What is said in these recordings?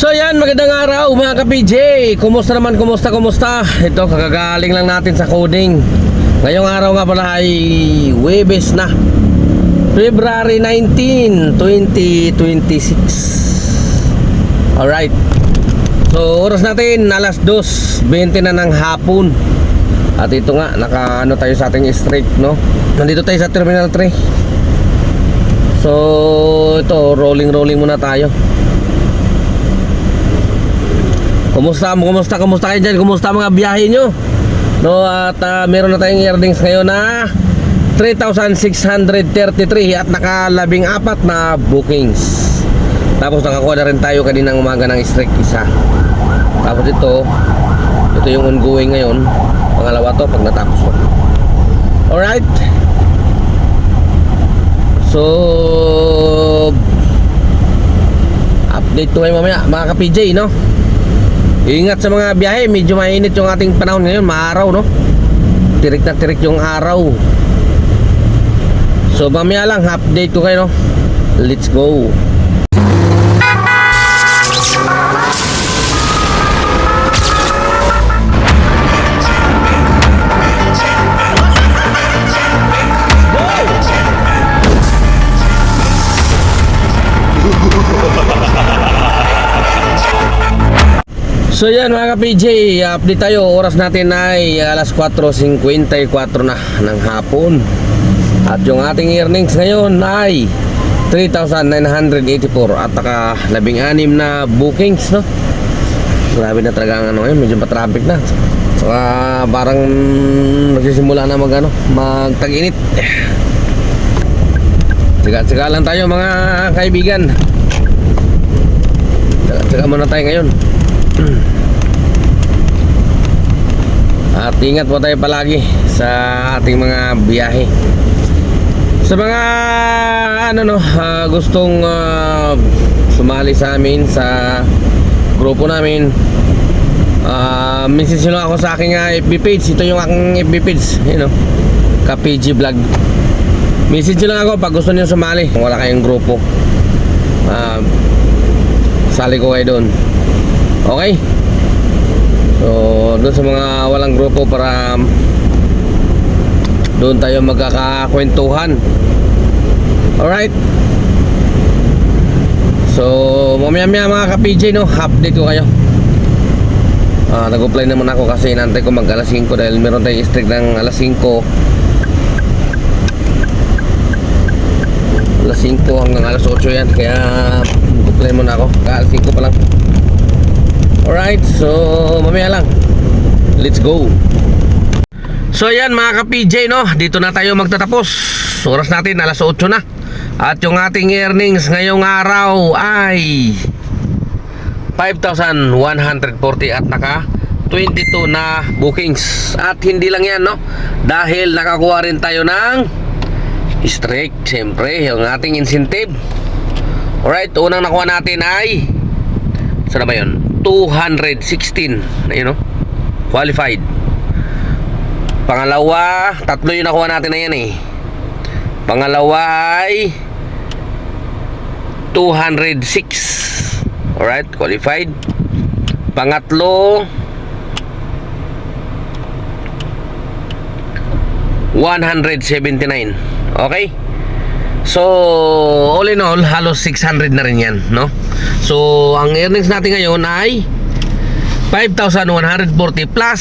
So yan, magandang araw mga ka-PJ. Kumusta naman, kumusta? Ito, kagagaling lang natin sa coding. Ngayong araw nga pala ay Huwebes na, February 19, 2026. Alright. So oras natin alas 2:20 na ng hapon. At ito nga, naka-ano tayo sa ating streak, no? Nandito tayo sa Terminal 3. So ito, rolling muna tayo. Kumusta kayo dyan? Kumusta mga biyahe nyo? No, at meron na tayong earnings ngayon na 3,633 at naka-14 na bookings. Tapos nakakuha na rin tayo kaninang umaga ng strike isa. Tapos ito yung ongoing ngayon. Pangalawa to pag natapos to. Alright. So update to kayo mamaya mga ka-PJ, no? Ingat sa mga biyahe, medyo mainit yung ating panahon ngayon, maaraw, no? Tirik na tirik yung araw. So mamaya lang, update ko kayo, no? Let's go. So yan mga ka-PJ, update tayo. Oras natin ay alas 4:54 na ng hapon. At yung ating earnings ngayon ay 3,984 at naka 16 na bookings, no? Grabe na talaga ang ano ngayon, medyo pa-traffic na. Saka parang nagsisimula na mag-tag-init. Tsika lang tayo mga kaibigan. Tsika muna tayo ngayon. At ingat po tayo palagi sa ating mga biyahe. Sa mga gustong sumali sa amin sa grupo namin, message nyo lang ako sa aking FB page. Ito yung aking FB page, ka-PG Vlog. Message nyo lang ako pag gusto nyo sumali. Kung wala kayong grupo, sali ko kayo doon. Okay? So doon sa mga walang grupo, para doon tayo magkakakwentuhan. Alright. So mamaya mga ka-PJ, no, update ko kayo. Nag-apply naman ako kasi inantay ko mag alas 5 dahil meron tayong strict ng alas 5. Alas 5 hanggang alas 8 yan. Kaya nag-apply muna ako. Alas 5 pa lang. Alright, so mamaya lang. Let's go. So ayan mga ka-PJ, no, dito na tayo magtatapos. Oras natin alas 8 na. At yung ating earnings ngayong araw ay 5,140 at naka 22 na bookings. At hindi lang yan, no, dahil nakakuha rin tayo ng strike, siyempre, yung ating incentive. Alright, unang nakuha natin ay, saan ba yun? 216, qualified. Pangalawa, tatlo yung nakuha natin na yan eh. Pangalawa ay 206. Alright, qualified. Pangatlo, 179. Okay? So all in all, halos 600 na rin yan, no? So ang earnings natin ngayon ay 5,140 plus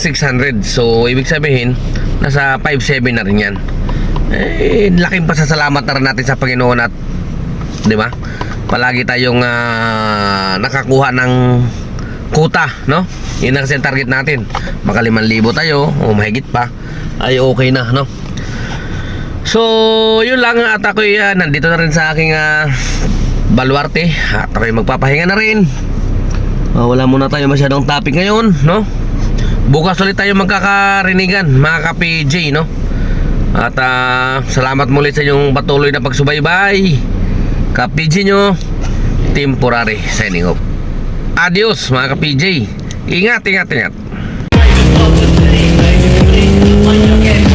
600. So ibig sabihin nasa 5,700 na rin yan. Laking pasasalamat na rin natin sa Panginoon. At di ba, palagi tayong nakakuha ng kuta, no? Yun ang kasi target natin. Maka 5,000 tayo o mahigit pa ay okay na, no? So yun lang. At ako'y nandito na rin sa aking baluarte. At ako'y magpapahinga na rin. Wala muna tayo masyadong topic ngayon, no? Bukas ulit tayo magkakarinigan mga ka-PJ, no? At salamat muli sa inyong patuloy na pagsubaybay. Ka-PJ nyo, temporary signing off. Adios mga ka-PJ. Ingat. Once again,